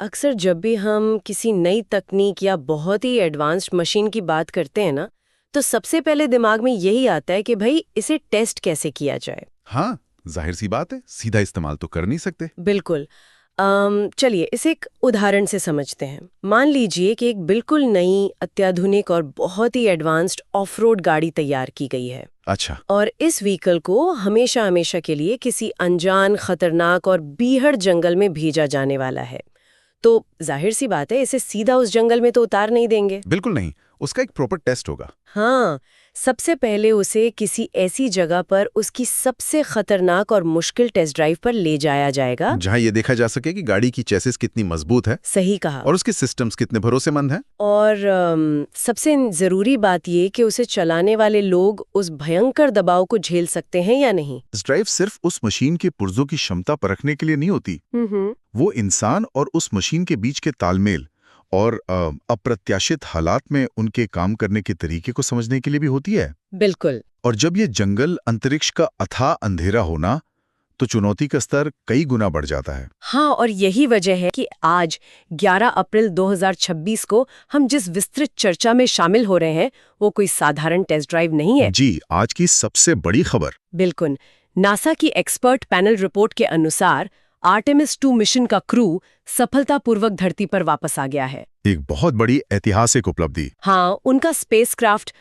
अक्सर जब भी हम किसी नई तकनीक या बहुत ही एडवांस्ड मशीन की बात करते हैं ना, तो सबसे पहले दिमाग में यही आता है कि भाई इसे टेस्ट कैसे किया जाए। हाँ, जाहिर सी बात है, सीधा इस्तेमाल तो कर नहीं सकते। बिल्कुल। चलिए इसे एक उदाहरण से समझते हैं। मान लीजिए कि एक बिल्कुल नई, अत्याधुनिक और बहुत ही एडवांस्ड ऑफ-रोड गाड़ी तैयार की गई है। अच्छा। और इस व्हीकल को हमेशा हमेशा के लिए किसी अनजान, खतरनाक और बीहड़ जंगल में भेजा जाने वाला है। तो जाहिर सी बात है, इसे सीधा उस जंगल में तो उतार नहीं देंगे। बिल्कुल नहीं, उसका एक प्रॉपर टेस्ट होगा। हाँ, सबसे पहले उसे किसी ऐसी जगह पर उसकी सबसे खतरनाक और मुश्किल टेस्ट ड्राइव पर ले जाया जाएगा। जहाँ ये देखा जा सके कि गाड़ी की चेसिस कितनी मजबूत है सही कहा। और उसके सिस्टम्स कितने भरोसेमंद हैं। और सबसे जरूरी बात ये कि उसे चलाने वाले लोग उस भयंकर दबाव को झेल सकते हैं या नहीं। इस ड्राइव सिर्फ उस मशीन के पुर्जों की क्षमता परखने के लिए नहीं होती, वो इंसान और उस मशीन के बीच के तालमेल और अप्रत्याशित हालात में उनके काम करने के तरीके को समझने के लिए भी होती है। बिल्कुल। और जब ये जंगल अंतरिक्ष का अथाह अंधेरा होना, तो चुनौती का स्तर कई गुना बढ़ जाता है। हाँ, और यही वजह है कि आज 11 अप्रैल 2026 को हम जिस विस्तृत चर्चा में शामिल हो रहे हैं, वो कोई साधारण टेस्ट ड्राइव नहीं है। जी, आज की सबसे बड़ी खबर। बिल्कुल। नासा की एक्सपर्ट पैनल रिपोर्ट के अनुसार आर्टेमिस 2 मिशन का क्रू सफलतापूर्वक धरती पर वापस आ गया है। एक बहुत बड़ी ऐतिहासिक उपलब्धि। हाँ, उनका स्पेसक्राफ्ट,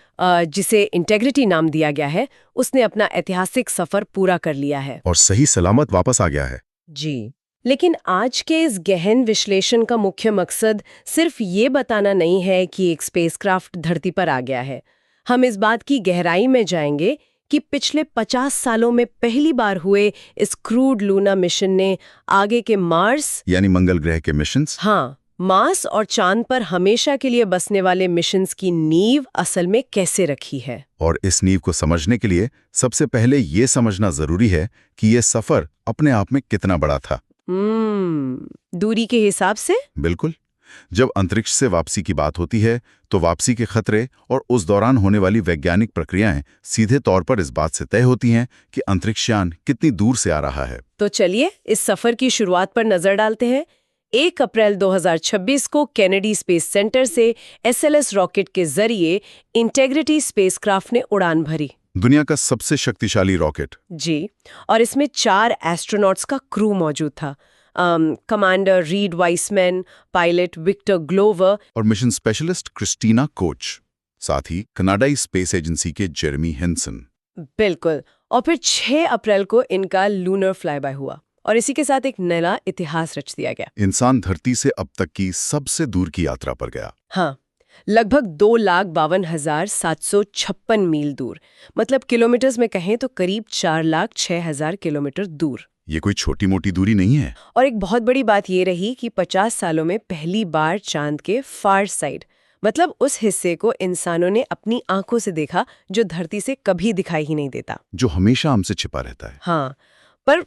जिसे इंटेग्रिटी नाम दिया गया है, उसने अपना ऐतिहासिक सफर पूरा कर लिया है और सही सलामत वापस आ गया है। जी। लेकिन आज के इस गहन विश्लेषण का मुख्य मकसद सिर्फ ये बताना नहीं है कि एक स्पेसक्राफ्ट धरती पर आ गया है। हम इस बात की गहराई में जाएंगे कि पिछले 50 सालों में पहली बार हुए इस क्रूड लूना मिशन ने आगे के मार्स, यानी मंगल ग्रह के मिशंस, हाँ, मार्स और चांद पर हमेशा के लिए बसने वाले मिशंस की नींव असल में कैसे रखी है। और इस नींव को समझने के लिए सबसे पहले ये समझना जरूरी है कि ये सफर अपने आप में कितना बड़ा था। दूरी के हिसाब से? बिल्कुल। जब अंतरिक्ष से वापसी की बात होती है, तो वापसी के खतरे और उस दौरान होने वाली वैज्ञानिक प्रक्रियाएं सीधे तौर पर इस बात से तय होती हैं कि अंतरिक्षयान कितनी दूर से आ रहा है। तो चलिए इस सफर की शुरुआत पर नजर डालते हैं। 1 अप्रैल 2026 को केनेडी स्पेस सेंटर से SLS रॉकेट के जरिए इंटेग्रिटी स्पेसक्राफ्ट ने उड़ान भरी। दुनिया का सबसे शक्तिशाली रॉकेट। जी, और इसमें 4 एस्ट्रोनॉट्स का क्रू मौजूद था। Commander Reid Wiseman, pilot Victor Glover और मिशन स्पेशलिस्ट क्रिस्टीना कोच, साथ ही कनाडाई स्पेस एजेंसी के जेरेमी हेंसन। बिल्कुल। और फिर 6 अप्रैल को इनका लूनर फ्लाईबाय हुआ और इसी के साथ एक नया इतिहास रच दिया गया। इंसान धरती से अब तक की सबसे दूर की यात्रा पर गया। हाँ, लगभग 2,52,756 मील दूर, मतलब किलोमीटर्स में कहें तो करीब 4,06,000 किलोमीटर दूर। ये कोई छोटी मोटी दूरी नहीं है। और एक बहुत बड़ी बात ये रही कि 50 सालों में पहली बार चांद के फार साइड, मतलब उस हिस्से को इंसानों ने अपनी आंखों से देखा जो धरती से कभी दिखाई ही नहीं देता, जो हमेशा हमसे छिपा रहता है। हाँ। पर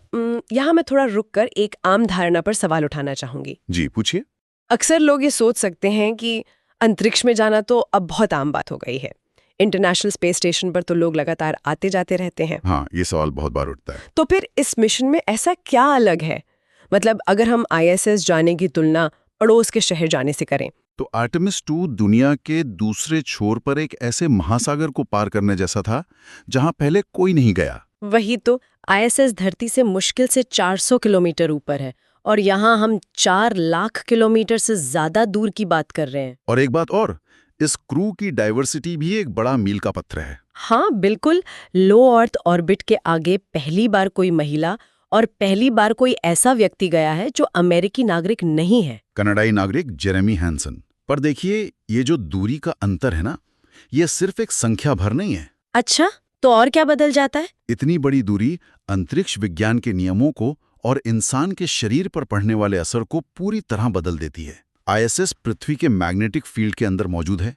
यहाँ मैं थोड़ा रुक कर एक आम धारणा पर सवाल उठाना चाहूंगी। जी, पूछिए। अक्सर लोग ये सोच सकते हैं कि अंतरिक्ष में जाना तो अब बहुत आम बात हो गई है। इंटरनेशनल स्पेस स्टेशन पर तो लोग लगातार आते जाते रहते हैं। हाँ, ये सवाल बहुत बार उठता है। तो फिर इस मिशन में ऐसा क्या अलग है? मतलब अगर हम ISS जाने की तुलना पड़ोस के शहर जाने से करें तो आर्टेमिस 2 दुनिया के दूसरे छोर पर एक ऐसे महासागर को पार करने जैसा था जहां पहले कोई नहीं गया। वही तो, ISS धरती से मुश्किल से 400 किलोमीटर ऊपर है और यहाँ हम 4 लाख किलोमीटर से ज्यादा दूर की बात कर रहे हैं। और एक बात और, इस क्रू की डाइवर्सिटी भी एक बड़ा मील का पत्थर है। हाँ बिल्कुल, लो अर्थ ऑर्बिट के आगे पहली बार कोई महिला और पहली बार कोई ऐसा व्यक्ति गया है जो अमेरिकी नागरिक नहीं है। कनाडाई नागरिक जेरेमी हैंसन। पर देखिए, ये जो दूरी का अंतर है ना, ये सिर्फ एक संख्या भर नहीं है। अच्छा, तो और क्या बदल जाता है? इतनी बड़ी दूरी अंतरिक्ष विज्ञान के नियमों को और इंसान के शरीर पर पड़ने वाले असर को पूरी तरह बदल देती है। ISS पृथ्वी के मैग्नेटिक फील्ड के अंदर मौजूद है,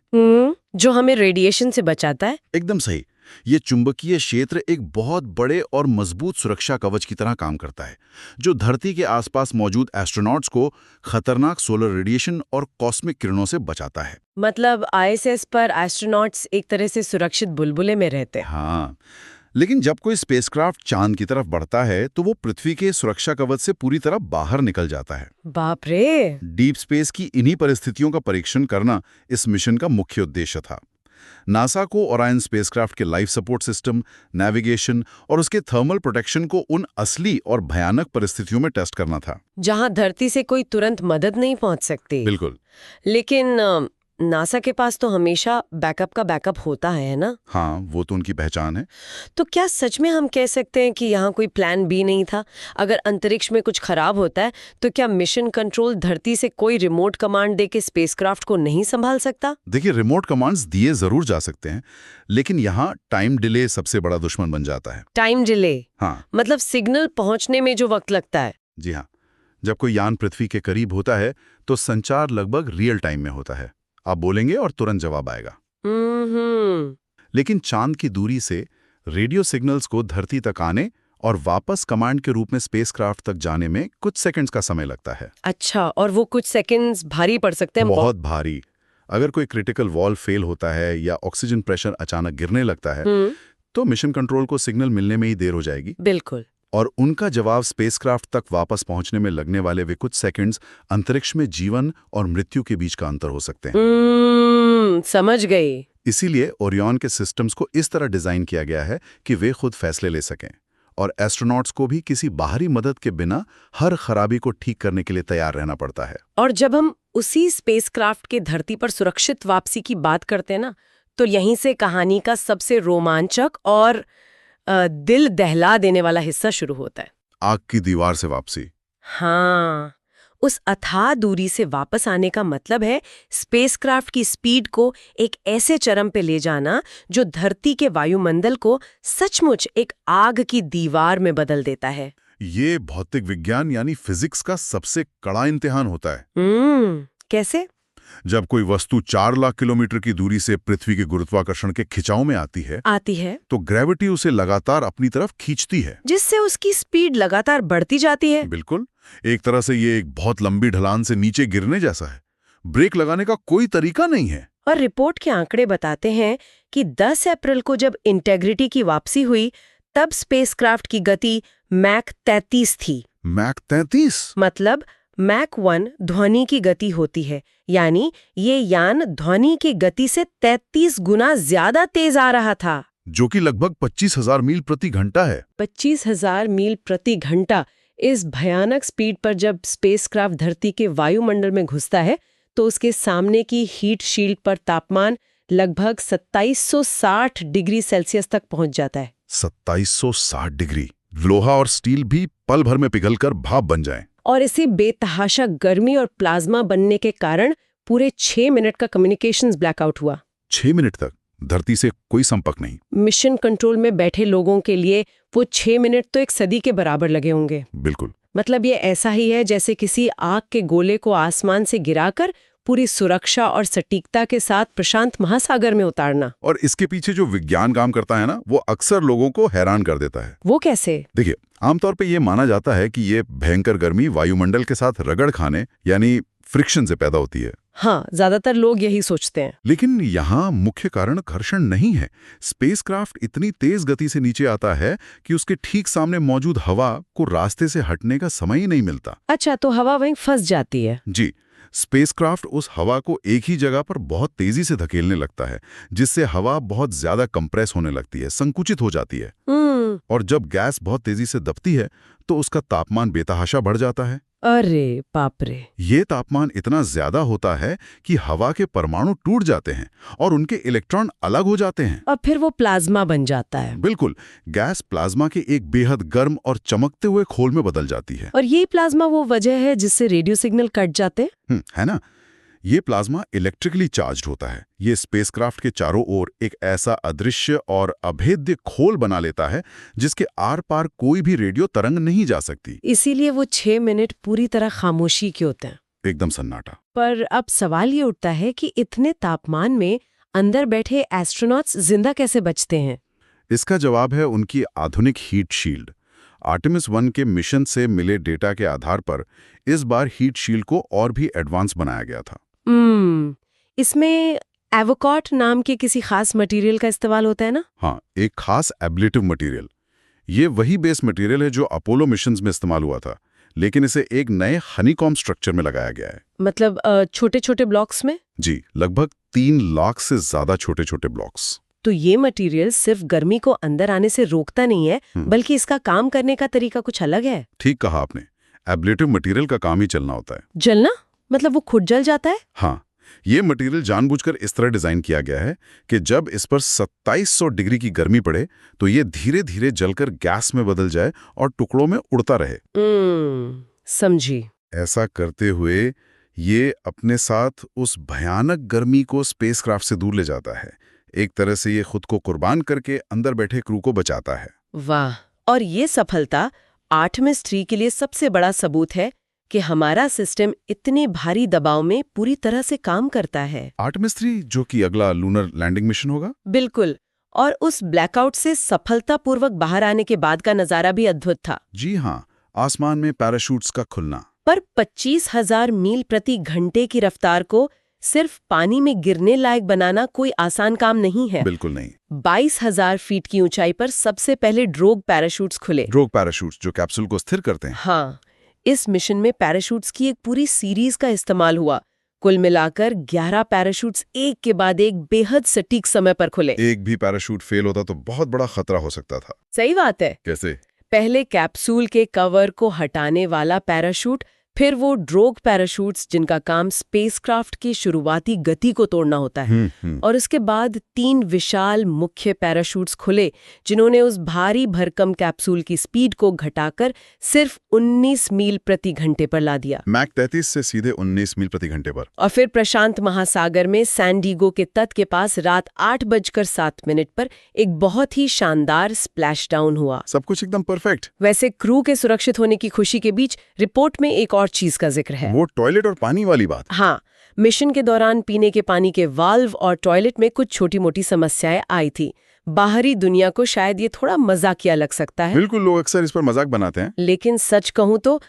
जो हमें रेडिएशन से बचाता है। एकदम सही। ये चुंबकीय क्षेत्र एक बहुत बड़े और मजबूत सुरक्षा कवच की तरह काम करता है, जो धरती के आसपास मौजूद एस्ट्रोनॉट्स को खतरनाक सोलर रेडिएशन और कॉस्मिक किरणों से बचाता है। मतलब ISS पर एस्ट्रोनॉट्स एक तरह से सुरक्षित बुलबुले में रहते हैं। हाँ, लेकिन जब कोई स्पेसक्राफ्ट चांद की तरफ बढ़ता है तो वो पृथ्वी के सुरक्षा कवच से पूरी तरह बाहर निकल जाता है। बाप रे। डीप स्पेस की इन्हीं परिस्थितियों का परीक्षण करना इस मिशन का मुख्य उद्देश्य था। नासा को ओरायन स्पेसक्राफ्ट के लाइफ सपोर्ट सिस्टम, नेविगेशन और उसके थर्मल प्रोटेक्शन को उन असली और भयानक परिस्थितियों में टेस्ट करना था, जहां धरती से कोई तुरंत मदद नहीं पहुंच सकती। बिल्कुल। लेकिन नासा के पास तो हमेशा बैकअप का बैकअप होता है ना? हाँ, वो तो उनकी पहचान है। तो क्या सच में हम कह सकते हैं कि यहाँ कोई प्लान बी नहीं था? अगर अंतरिक्ष में कुछ खराब होता है तो क्या मिशन कंट्रोल धरती से कोई रिमोट कमांड देके स्पेसक्राफ्ट को नहीं संभाल सकता? देखिए, रिमोट कमांड्स दिए जरूर जा सकते हैं, लेकिन यहाँ टाइम डिले सबसे बड़ा दुश्मन बन जाता है। Time delay? हाँ, मतलब सिग्नल पहुंचने में जो वक्त लगता है। जी हाँ। जब कोई यान पृथ्वी के करीब होता है तो संचार लगभग रियल टाइम में होता है। आप बोलेंगे और तुरंत जवाब आएगा। लेकिन चांद की दूरी से रेडियो सिग्नल्स को धरती तक आने और वापस कमांड के रूप में स्पेसक्राफ्ट तक जाने में कुछ सेकंड्स का समय लगता है। अच्छा, और वो कुछ सेकंड्स भारी पड़ सकते हैं? बहुत भारी। अगर कोई क्रिटिकल वॉल्व फेल होता है या ऑक्सीजन प्रेशर अचानक गिरने लगता है तो मिशन कंट्रोल को सिग्नल मिलने में ही देर हो जाएगी। बिल्कुल। और उनका जवाब स्पेसक्राफ्ट तक वापस पहुंचने में लगने वाले वे कुछ सेकंड्स अंतरिक्ष में जीवन और मृत्यु के बीच का अंतर हो सकते हैं। समझ गई। इसीलिए ओरियन के सिस्टम्स को इस तरह डिजाइन किया गया है कि वे खुद फैसले ले सकें और एस्ट्रोनॉट्स को भी किसी बाहरी मदद के बिना हर खराबी को ठीक करने के लिए तैयार रहना पड़ता है। और जब हम उसी स्पेसक्राफ्ट के धरती पर सुरक्षित वापसी की बात करते हैं ना, तो यहीं से कहानी का सबसे रोमांचक और दिल दहला देने वाला हिस्सा शुरू होता है। आग की दीवार से वापसी। हाँ, उस अथाह दूरी से वापस आने का मतलब है स्पेसक्राफ्ट की स्पीड को एक ऐसे चरम पे ले जाना जो धरती के वायुमंडल को सचमुच एक आग की दीवार में बदल देता है। ये भौतिक विज्ञान यानी फिजिक्स का सबसे कड़ा इम्तिहान होता है। कैसे? जब कोई वस्तु 4 लाख किलोमीटर की दूरी से पृथ्वी के गुरुत्वाकर्षण के खिंचाव में आती है तो ग्रेविटी उसे लगातार अपनी तरफ खींचती है, जिससे उसकी स्पीड लगातार बढ़ती जाती है। बिल्कुल। एक तरह से ये एक बहुत लंबी ढलान से नीचे गिरने जैसा है। ब्रेक लगाने का कोई तरीका नहीं है। और रिपोर्ट के आंकड़े बताते हैं कि 10 अप्रैल को जब इंटेग्रिटी की वापसी हुई तब स्पेसक्राफ्ट की गति मैक 33 थी। मैक 33? मतलब मैक 1 ध्वनि की गति होती है, यानी ये यान ध्वनि की गति से 33 गुना ज्यादा तेज आ रहा था, जो कि लगभग 25,000 मील प्रति घंटा है। 25,000 मील प्रति घंटा। इस भयानक स्पीड पर जब स्पेसक्राफ्ट धरती के वायुमंडल में घुसता है तो उसके सामने की हीट शील्ड पर तापमान लगभग 2760 डिग्री सेल्सियस तक पहुंच जाता है। 2760 डिग्री। लोहा और स्टील भी पल भर में पिघलकर भाप बन जाएं। और इसी बेतहाशा गर्मी और प्लाज्मा बनने के कारण पूरे 6 मिनट का कम्युनिकेशंस ब्लैकआउट हुआ। 6 मिनट तक धरती से कोई संपर्क नहीं। मिशन कंट्रोल में बैठे लोगों के लिए वो 6 मिनट तो एक सदी के बराबर लगे होंगे। बिल्कुल। मतलब ये ऐसा ही है जैसे किसी आग के गोले को आसमान से गिराकर पूरी सुरक्षा और सटीकता के साथ प्रशांत महासागर में उतारना। और इसके पीछे जो विज्ञान काम करता है ना, वो अक्सर लोगों को हैरान कर देता है। वो कैसे? देखिए, आमतौर पे ये माना जाता है कि ये भयंकर गर्मी वायुमंडल के साथ रगड़ खाने यानी फ्रिक्शन से पैदा होती है। हाँ, ज्यादातर लोग यही सोचते हैं। लेकिन यहाँ मुख्य कारण घर्षण नहीं है। स्पेसक्राफ्ट इतनी तेज गति से नीचे आता है कि उसके ठीक सामने मौजूद हवा को रास्ते से हटने का समय ही नहीं मिलता। अच्छा, तो हवा वहीं फंस जाती है? जी। स्पेसक्राफ्ट उस हवा को एक ही जगह पर बहुत तेजी से धकेलने लगता है, जिससे हवा बहुत ज्यादा कंप्रेस होने लगती है, संकुचित हो जाती है। और जब गैस बहुत तेजी से दबती है तो उसका तापमान बेतहाशा बढ़ जाता है। अरे बाप रे! ये तापमान इतना ज्यादा होता है कि हवा के परमाणु टूट जाते हैं और उनके इलेक्ट्रॉन अलग हो जाते हैं। और फिर वो प्लाज्मा बन जाता है। बिल्कुल। गैस प्लाज्मा के एक बेहद गर्म और चमकते हुए खोल में बदल जाती है। और यही प्लाज्मा वो वजह है जिससे रेडियो सिग्नल कट जाते हैं। है ना? ये प्लाज्मा इलेक्ट्रिकली चार्ज्ड होता है। ये स्पेसक्राफ्ट के चारों ओर एक ऐसा अदृश्य और अभेद्य खोल बना लेता है जिसके आर पार कोई भी रेडियो तरंग नहीं जा सकती। इसीलिए वो 6 मिनट पूरी तरह खामोशी के होते हैं। एकदम सन्नाटा। पर अब सवाल ये उठता है कि इतने तापमान में अंदर बैठे एस्ट्रोनॉट्स जिंदा कैसे बचते हैं? इसका जवाब है उनकी आधुनिक हीट शील्ड। आर्टेमिस 1 के मिशन से मिले डेटा के आधार पर इस बार हीट शील्ड को और भी एडवांस बनाया गया था। इसमें एवोकॉट नाम के किसी खास मटेरियल का इस्तेमाल होता है ना? हाँ, एक खास एब्लेटिव मटेरियल। ये वही बेस मटेरियल है जो अपोलो मिशंस में इस्तेमाल हुआ था, लेकिन इसे एक नए हनीकॉम स्ट्रक्चर में लगाया गया है। मतलब छोटे छोटे ब्लॉक्स में? जी, लगभग 3 लाख से ज्यादा छोटे छोटे ब्लॉक्स। तो ये मटेरियल सिर्फ गर्मी को अंदर आने से रोकता नहीं है, बल्कि इसका काम करने का तरीका कुछ अलग है। ठीक कहा आपने, एब्लेटिव मटेरियल का काम ही चलना होता है। जलना? मतलब वो खुद जल जाता है? हाँ, ये मटेरियल जानबूझकर इस तरह डिजाइन किया गया है कि जब इस पर 2700 डिग्री की गर्मी पड़े तो ये धीरे धीरे जलकर गैस में बदल जाए और टुकड़ों में उड़ता रहे। समझी। ऐसा करते हुए ये अपने साथ उस भयानक गर्मी को स्पेसक्राफ्ट से दूर ले जाता है। एक तरह से ये खुद को कुर्बान करके अंदर बैठे क्रू को बचाता है। वाह! और ये सफलता आर्टेमिस 3 के लिए सबसे बड़ा सबूत है कि हमारा सिस्टम इतने भारी दबाव में पूरी तरह से काम करता है। आर्टेमिस 3 जो कि अगला लूनर लैंडिंग मिशन होगा? बिल्कुल। और उस ब्लैकआउट से सफलतापूर्वक बाहर आने के बाद का नजारा भी अद्भुत था। जी हाँ, आसमान में पैराशूट्स का खुलना। पर 25,000 मील प्रति घंटे की रफ्तार को सिर्फ पानी में गिरने लायक बनाना कोई आसान काम नहीं है। बिल्कुल नहीं। 22,000 फीट की ऊंचाई पर सबसे पहले ड्रोग पैराशूट्स खुले। ड्रोग पैराशूट्स जो कैप्सूल को स्थिर करते हैं। हाँ, इस मिशन में पैराशूट्स की एक पूरी सीरीज का इस्तेमाल हुआ। कुल मिलाकर 11 पैराशूट्स एक के बाद एक बेहद सटीक समय पर खुले। एक भी पैराशूट फेल होता तो बहुत बड़ा खतरा हो सकता था। सही बात है। कैसे? पहले कैप्सूल के कवर को हटाने वाला पैराशूट, फिर वो ड्रोग पैराशूट्स जिनका काम स्पेसक्राफ्ट की शुरुआती गति को तोड़ना होता है। और उसके बाद 3 विशाल मुख्य पैराशूट्स खुले जिन्होंने उस भारी भरकम कैप्सूल की स्पीड को घटाकर सिर्फ 19 मील प्रति घंटे पर ला दिया। मैक 33 से सीधे 19 मील प्रति घंटे पर। और फिर प्रशांत महासागर में सैन डिएगो के तट के पास रात 8:07 पर एक बहुत ही शानदार स्प्लैश डाउन हुआ। सब कुछ एकदम परफेक्ट। वैसे क्रू के सुरक्षित होने की खुशी के बीच रिपोर्ट में एक और चीज का जिक्र है। वो टॉयलेट और पानी वाली बात। हाँ, मिशन के दौरान पीने के पानी के वाल्व और टॉयलेट में कुछ छोटी मोटी समस्याएं आई थी। बाहरी दुनिया को शायद ये थोड़ा मजाकिया लग सकता है। बिल्कुल, लोग अक्सर इस पर मजाक बनाते हैं। लेकिन सच कहूं तो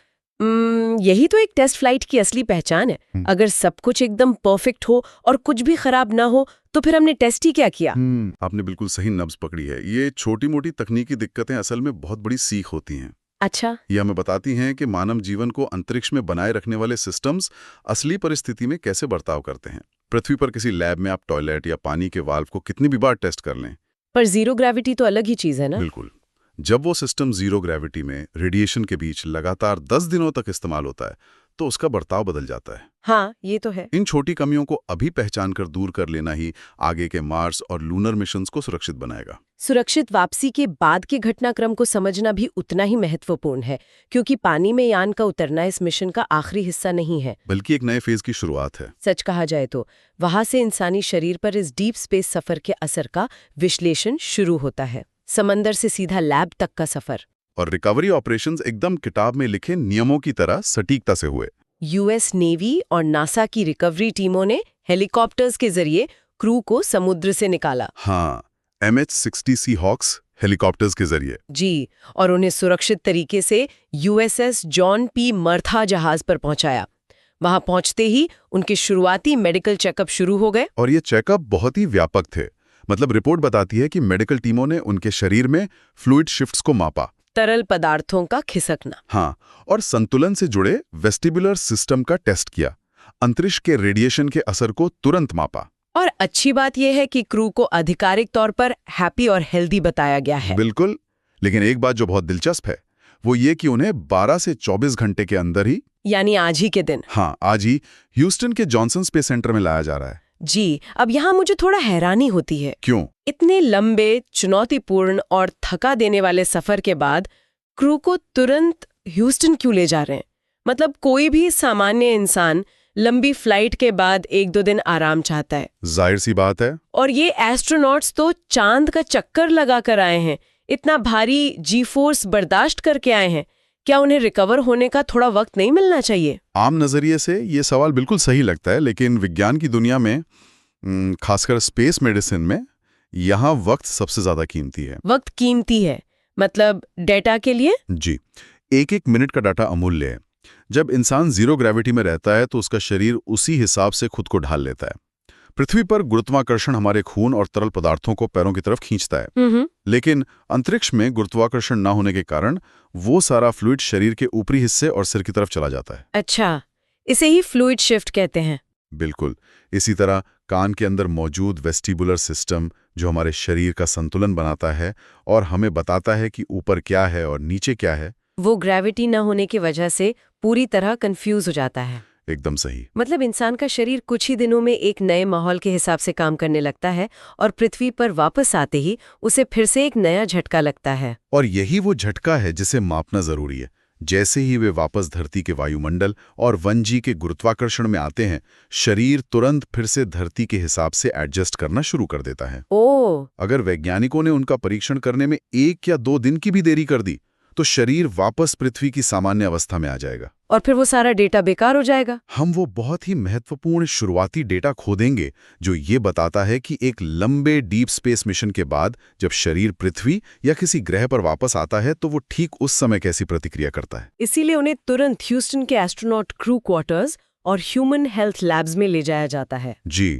यही तो एक टेस्ट फ्लाइट की असली पहचान है। अगर सब कुछ एकदम परफेक्ट हो और कुछ भी खराब ना हो तो फिर हमने टेस्ट ही क्या किया। आपने बिल्कुल सही नब्ज पकड़ी है। ये छोटी मोटी तकनीकी दिक्कतें असल में बहुत बड़ी सीख होती हैं। अच्छा। ये हमें बताती हैं कि मानव जीवन को अंतरिक्ष में बनाए रखने वाले सिस्टम्स असली परिस्थिति में कैसे बर्ताव करते हैं। पृथ्वी पर किसी लैब में आप टॉयलेट या पानी के वाल्व को कितनी भी बार टेस्ट कर लें, पर जीरो ग्रेविटी तो अलग ही चीज है ना। बिल्कुल। जब वो सिस्टम जीरो ग्रेविटी में रेडिएशन के बीच लगातार 10 दिनों तक इस्तेमाल होता है तो उसका बर्ताव बदल जाता है। हाँ, ये तो है। इन छोटी कमियों को अभी पहचान कर दूर कर लेना ही आगे के मार्स और लूनर मिशंस को सुरक्षित बनाएगा। सुरक्षित वापसी के बाद के घटनाक्रम को समझना भी उतना ही महत्वपूर्ण है, क्योंकि पानी में यान का उतरना इस मिशन का आखिरी हिस्सा नहीं है, बल्कि एक नए फेज की शुरुआत है। सच कहा जाए तो वहां से इंसानी शरीर पर इस डीप स्पेस सफर के असर का विश्लेषण शुरू होता है। समंदर से सीधा लैब तक का सफर। और रिकवरी ऑपरेशंस एकदम किताब में लिखे नियमों की तरह सटीकता से हुए। यूएस नेवी और नासा की रिकवरी टीमों ने हेलीकॉप्टर्स के जरिए क्रू को समुद्र से निकाला। हाँ, MH-60 सीहॉक्स हेलीकॉप्टर्स के जरिए। जी, और उन्हें सुरक्षित तरीके से USS जॉन पी मर्था जहाज पर पहुंचाया। वहां पहुंचते ही उनके शुरुआती मेडिकल चेकअप शुरू हो गए। और ये चेकअप बहुत ही व्यापक थे। मतलब रिपोर्ट बताती है कि मेडिकल टीमों ने उनके शरीर में फ्लूइड शिफ्ट्स को मापा, तरल पदार्थों का खिसकना। हाँ, और संतुलन से जुड़े वेस्टिबुलर सिस्टम का टेस्ट किया। अंतरिक्ष के रेडिएशन के असर को तुरंत मापा। और अच्छी बात यह है कि क्रू को आधिकारिक तौर पर हैप्पी और हेल्दी बताया गया है। बिल्कुल, लेकिन एक बात जो बहुत दिलचस्प है वो ये कि उन्हें 12 से 24 घंटे के अंदर ही, यानी आज ही के दिन, हाँ आज ही, ह्यूस्टन के जॉनसन स्पेस सेंटर में लाया जा रहा है। जी, अब यहाँ मुझे थोड़ा हैरानी होती है। क्यों? इतने लंबे, चुनौतीपूर्ण और थका देने वाले सफर के बाद क्रू को तुरंत ह्यूस्टन क्यों ले जा रहे हैं? मतलब कोई भी सामान्य इंसान लंबी फ्लाइट के बाद 1-2 दिन आराम चाहता है। जाहिर सी बात है। और ये एस्ट्रोनॉट्स तो चांद का चक्कर लगा कर आए हैं, इतना भारी जी फोर्स बर्दाश्त करके आए हैं। क्या उन्हें रिकवर होने का थोड़ा वक्त नहीं मिलना चाहिए? आम नजरिए से ये सवाल बिल्कुल सही लगता है, लेकिन विज्ञान की दुनिया में, खासकर स्पेस मेडिसिन में, यहाँ वक्त सबसे ज्यादा कीमती है। वक्त कीमती है मतलब डेटा के लिए? जी, एक मिनट का डाटा अमूल्य है। जब इंसान जीरो ग्रेविटी में रहता है तो उसका शरीर उसी हिसाब से खुद को ढाल लेता है। पृथ्वी पर गुरुत्वाकर्षण हमारे खून और तरल पदार्थों को पैरों की तरफ खींचता है, लेकिन अंतरिक्ष में गुरुत्वाकर्षण न होने के कारण वो सारा फ्लूइड शरीर के ऊपरी हिस्से और सिर की तरफ चला जाता है। अच्छा, इसे ही फ्लूइड शिफ्ट कहते हैं। बिल्कुल। इसी तरह कान के अंदर मौजूद वेस्टिबुलर सिस्टम, जो हमारे शरीर का संतुलन बनाता है और हमें बताता है कि ऊपर क्या है और नीचे क्या है, वो ग्रेविटी न होने की वजह से पूरी तरह कंफ्यूज हो जाता है। एकदम सही। मतलब इंसान का शरीर कुछ ही दिनों में एक नए माहौल के हिसाब से काम करने लगता है और पृथ्वी पर वापस आते ही उसे फिर से एक नया झटका लगता है। और यही वो झटका है जिसे मापना जरूरी है। जैसे ही वे वापस धरती के वायुमंडल और 1G के गुरुत्वाकर्षण में आते हैं, शरीर तुरंत फिर से धरती के हिसाब से एडजस्ट करना शुरू कर देता है। ओह! अगर वैज्ञानिकों ने उनका परीक्षण करने में 1 या 2 दिन की भी देरी कर दी, तो शरीर वापस पृथ्वी की सामान्य अवस्था में आ जाएगा। और फिर वो सारा डेटा बेकार हो जाएगा। हम वो बहुत ही महत्वपूर्ण शुरुआती डेटा खो देंगे जो ये बताता है कि एक लंबे डीप स्पेस मिशन के बाद जब शरीर पृथ्वी या किसी ग्रह पर वापस आता है तो वो ठीक उस समय कैसी प्रतिक्रिया करता है। इसीलिए उन्हें तुरंत ह्यूस्टन के एस्ट्रोनॉट क्रू क्वार्टर्स और ह्यूमन हेल्थ लैब्स में ले जाया जाता है। जी।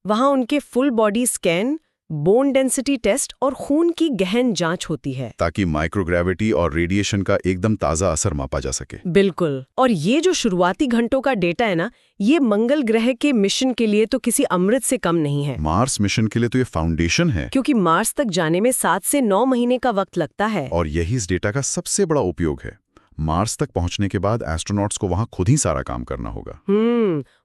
वहां उनके full body scan, bone density test और खून की गहन जांच होती है, ताकि माइक्रोग्रेविटी और रेडिएशन का एकदम ताज़ा असर मापा जा सके। बिल्कुल। और ये जो शुरुआती घंटों का डेटा है ना, ये मंगल ग्रह के मिशन के लिए तो किसी अमृत से कम नहीं है। मार्स मिशन के लिए तो ये फाउंडेशन है, क्योंकि मार्स तक जाने में 7 से 9 महीने का वक्त लगता है। और यही इस डेटा का सबसे बड़ा उपयोग है। मार्स तक पहुंचने के बाद एस्ट्रोनॉट्स को वहां खुद ही सारा काम करना होगा।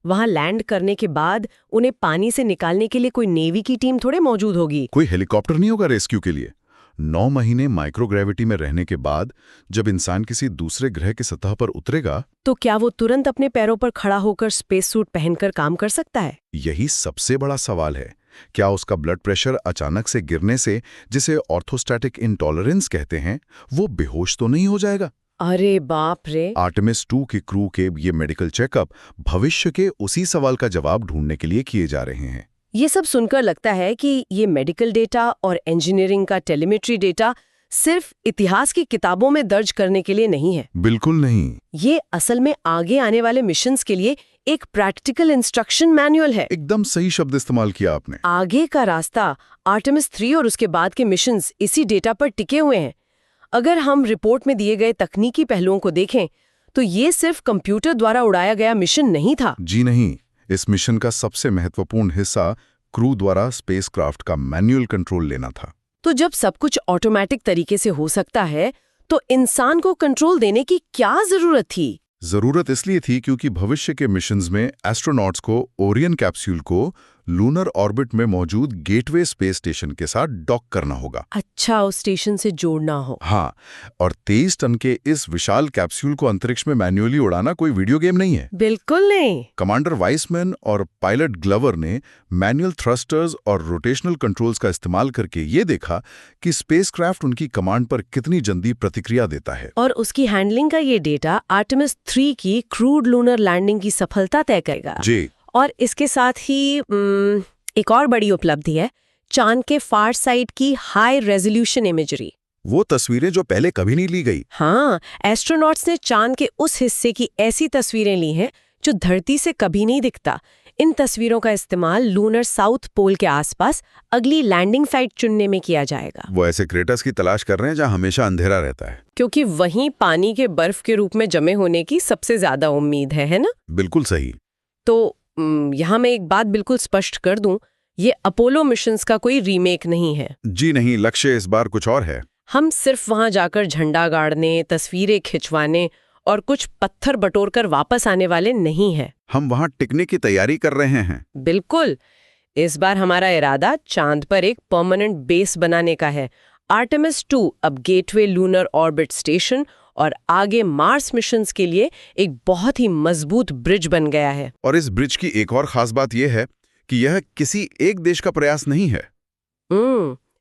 वहां लैंड करने के बाद उन्हें पानी से निकालने के लिए कोई नेवी की टीम थोड़े मौजूद होगी। कोई हेलीकॉप्टर नहीं होगा रेस्क्यू के लिए। 9 महीने माइक्रोग्रेविटी में रहने के बाद जब इंसान किसी दूसरे ग्रह की सतह पर उतरेगा, तो क्या वो तुरंत अपने पैरों पर खड़ा होकर स्पेस सूट पहनकर काम कर सकता है? यही सबसे बड़ा सवाल है। क्या उसका ब्लड प्रेशर अचानक से गिरने से, जिसे ऑर्थोस्टैटिक इंटॉलरेंस कहते हैं, वो बेहोश तो नहीं हो जाएगा? अरे बाप रे! आर्टेमिस 2 की क्रू के ये मेडिकल चेकअप भविष्य के उसी सवाल का जवाब ढूंढने के लिए किए जा रहे हैं। ये सब सुनकर लगता है कि ये मेडिकल डेटा और इंजीनियरिंग का टेलीमेट्री डेटा सिर्फ इतिहास की किताबों में दर्ज करने के लिए नहीं है। बिल्कुल नहीं। ये असल में आगे आने वाले मिशंस के लिए एक प्रैक्टिकल इंस्ट्रक्शन मैनुअल है। एकदम सही शब्द इस्तेमाल किया आपने। आगे का रास्ता आर्टेमिस 3 और उसके बाद के मिशंस इसी डेटा पर टिके हुए हैं। अगर हम रिपोर्ट में दिए गए तकनीकी पहलुओं को देखें तो ये सिर्फ कंप्यूटर द्वारा उड़ाया गया मिशन नहीं था। जी नहीं, इस मिशन का सबसे महत्वपूर्ण हिस्सा क्रू द्वारा स्पेसक्राफ्ट का मैनुअल कंट्रोल लेना था। तो जब सब कुछ ऑटोमेटिक तरीके से हो सकता है तो इंसान को कंट्रोल देने की क्या जरूरत थी? जरूरत इसलिए थी क्योंकि भविष्य के मिशंस में एस्ट्रोनॉट्स को ओरियन कैप्सूल को लूनर ऑर्बिट में मौजूद गेटवे स्पेस स्टेशन के साथ डॉक करना होगा। अच्छा, उस स्टेशन से जोड़ना हो। हाँ, और 23 टन के इस विशाल कैप्सूल को अंतरिक्ष में मैन्युअली उड़ाना कोई वीडियो गेम नहीं है। बिल्कुल नहीं। कमांडर वाइसमैन और पायलट ग्लवर ने मैनुअल थ्रस्टर्स और रोटेशनल कंट्रोल्स का इस्तेमाल करके ये देखा कि स्पेसक्राफ्ट उनकी कमांड पर कितनी जल्दी प्रतिक्रिया देता है। और उसकी हैंडलिंग का ये डेटा आर्टेमिस 3 की क्रूड लूनर लैंडिंग की सफलता तय करेगा। जी। और इसके साथ ही एक और बड़ी उपलब्धि है, चांद के फार साइड की हाई रेजोल्यूशन इमेजरी। वो तस्वीरें जो पहले कभी नहीं ली गई। हाँ, एस्ट्रोनॉट्स ने चांद के उस हिस्से की ऐसी तस्वीरें ली हैं जो धरती से कभी नहीं दिखता। इन तस्वीरों का इस्तेमाल लूनर साउथ पोल के आसपास अगली लैंडिंग साइट चुनने में किया जाएगा। वो ऐसे क्रेटर्स की तलाश कर रहे हैं जहां हमेशा अंधेरा रहता है, क्योंकि वहीं पानी के बर्फ के रूप में जमे होने की सबसे ज्यादा उम्मीद है ना? बिल्कुल सही। तो यहाँ मैं एक बात बिल्कुल स्पष्ट कर दूं, ये अपोलो मिशंस का कोई रीमेक नहीं है। जी नहीं, लक्ष्य इस बार कुछ और है। हम सिर्फ वहां जाकर झंडा गाड़ने, तस्वीरें खिंचवाने और कुछ पत्थर बटोरकर वापस आने वाले नहीं हैं। हम वहां टिकने की तैयारी कर रहे हैं। बिल्कुल। इस बार हमारा इरादा चांद पर एक परमानेंट बेस बनाने का है। आर्टेमिस 2 अब गेटवे लूनर ऑर्बिट स्टेशन और आगे मार्स मिशंस के लिए एक बहुत ही मजबूत ब्रिज बन गया है। और इस ब्रिज की एक और खास बात यह है कि यह किसी एक देश का प्रयास नहीं है।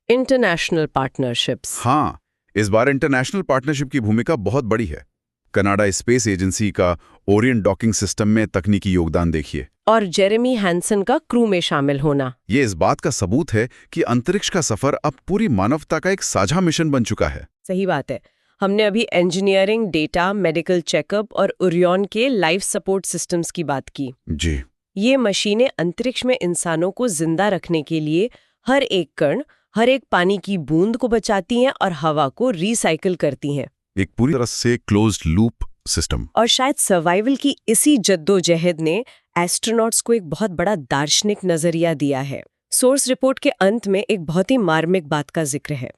International partnerships. हाँ, इस बार इंटरनेशनल पार्टनरशिप की भूमिका बहुत बड़ी है। कनाडा स्पेस एजेंसी का ओरियन डॉकिंग सिस्टम में तकनीकी योगदान देखिए, और जेरेमी हैंसन का क्रू में शामिल होना। ये इस बात का सबूत है कि अंतरिक्ष का सफर अब पूरी मानवता का एक साझा मिशन बन चुका है। सही बात है। हमने अभी इंजीनियरिंग, डेटा, मेडिकल चेकअप और ओरियन के लाइफ सपोर्ट सिस्टम्स की बात की। जी। ये मशीनें अंतरिक्ष में इंसानों को जिंदा रखने के लिए हर एक कण, हर एक पानी की बूंद को बचाती हैं और हवा को रिसाइकिल करती हैं। एक पूरी तरह से क्लोज्ड लूप सिस्टम। और शायद सर्वाइवल की इसी जद्दोजहद ने एस्ट्रोनॉट्स को एक बहुत बड़ा दार्शनिक नजरिया दिया है। सोर्स रिपोर्ट के अंत में एक बहुत ही मार्मिक बात का जिक्र है।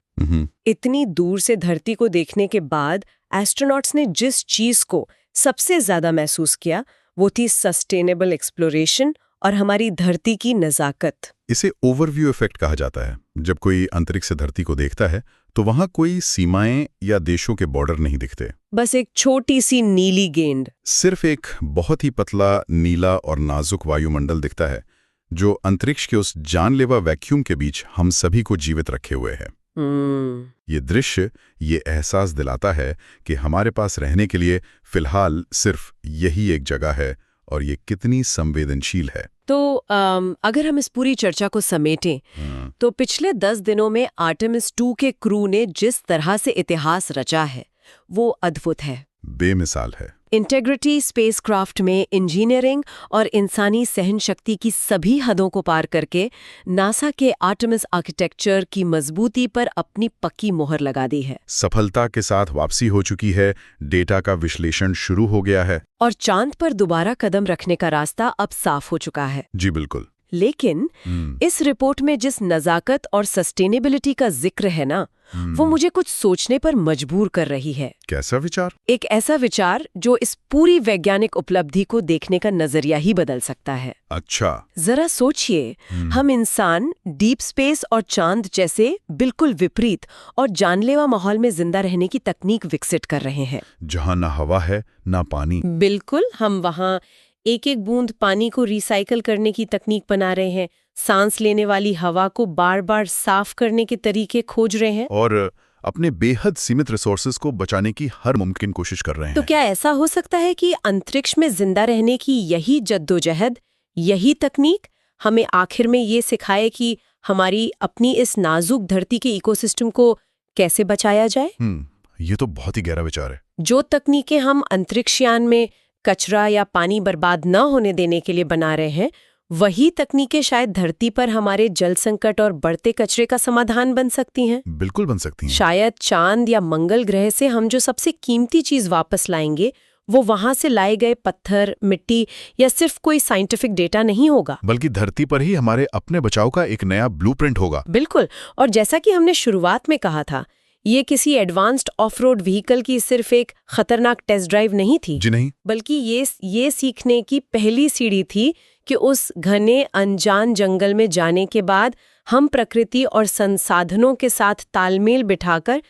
इतनी दूर से धरती को देखने के बाद एस्ट्रोनॉट्स ने जिस चीज को सबसे ज्यादा महसूस किया वो थी सस्टेनेबल एक्सप्लोरेशन और हमारी धरती की नजाकत। इसे ओवरव्यू इफेक्ट कहा जाता है। जब कोई अंतरिक्ष से धरती को देखता है तो वहां कोई सीमाएं या देशों के बॉर्डर नहीं दिखते, बस एक छोटी सी नीली गेंद, सिर्फ एक बहुत ही पतला नीला और नाजुक वायुमंडल दिखता है जो अंतरिक्ष के उस जानलेवा वैक्यूम के बीच हम सभी को जीवित रखे हुए है। ये दृश्य ये एहसास दिलाता है कि हमारे पास रहने के लिए फिलहाल सिर्फ यही एक जगह है और ये कितनी संवेदनशील है। तो अगर हम इस पूरी चर्चा को समेटें तो पिछले 10 दिनों में आर्टेमिस 2 के क्रू ने जिस तरह से इतिहास रचा है वो अद्भुत है, बेमिसाल है। इंटेग्रिटी स्पेसक्राफ्ट में इंजीनियरिंग और इंसानी सहन शक्ति की सभी हदों को पार करके नासा के आर्टेमिस आर्किटेक्चर की मजबूती पर अपनी पक्की मोहर लगा दी है। सफलता के साथ वापसी हो चुकी है, डेटा का विश्लेषण शुरू हो गया है और चांद पर दोबारा कदम रखने का रास्ता अब साफ हो चुका है। जी बिल्कुल। लेकिन इस रिपोर्ट में जिस नजाकत और सस्टेनेबिलिटी का जिक्र है ना, वो मुझे कुछ सोचने पर मजबूर कर रही है। कैसा विचार? एक ऐसा विचार जो इस पूरी वैज्ञानिक उपलब्धि को देखने का नजरिया ही बदल सकता है। अच्छा। जरा सोचिए, हम इंसान डीप स्पेस और चांद जैसे बिल्कुल विपरीत और जानलेवा माहौल में जिंदा रहने की तकनीक विकसित कर रहे हैं, जहाँ ना हवा है ना पानी। बिल्कुल, हम वहाँ एक एक बूंद पानी को रिसाइकल करने की तकनीक बना रहे हैं, सांस लेने वाली हवा को बार बार साफ करने के तरीके खोज रहे हैं और अपने बेहद सीमित रिसोर्सेज को बचाने की हर मुमकिन कोशिश कर रहे हैं। तो क्या ऐसा हो सकता है कि अंतरिक्ष में जिंदा रहने की यही जद्दोजहद, यही तकनीक हमें आखिर में ये सिखाए कि हमारी अपनी इस नाजुक धरती के इकोसिस्टम को कैसे बचाया जाए? ये तो बहुत ही गहरा विचार है। जो तकनीकें हम अंतरिक्षयान में कचरा या पानी बर्बाद न होने देने के लिए बना रहे हैं, वही तकनीकें शायद धरती पर हमारे जल संकट और बढ़ते कचरे का समाधान बन सकती हैं। बिल्कुल बन सकती हैं। शायद चांद या मंगल ग्रह से हम जो सबसे कीमती चीज वापस लाएंगे वो वहां से लाए गए पत्थर, मिट्टी या सिर्फ कोई साइंटिफिक डेटा नहीं होगा, बल्कि धरती पर ही हमारे अपने बचाव का एक नया ब्लूप्रिंट होगा। बिल्कुल। और जैसा कि हमने शुरुआत में कहा था, ये किसी एडवांस्ड ऑफ रोड व्हीकल की सिर्फ एक खतरनाक टेस्ट ड्राइव नहीं थी। जी नहीं, बल्कि ये सीखने की पहली सीढ़ी थी कि उस घने अनजान जंगल में जाने के बाद हम प्रकृति और संसाधनों के साथ तालमेल बिठाकर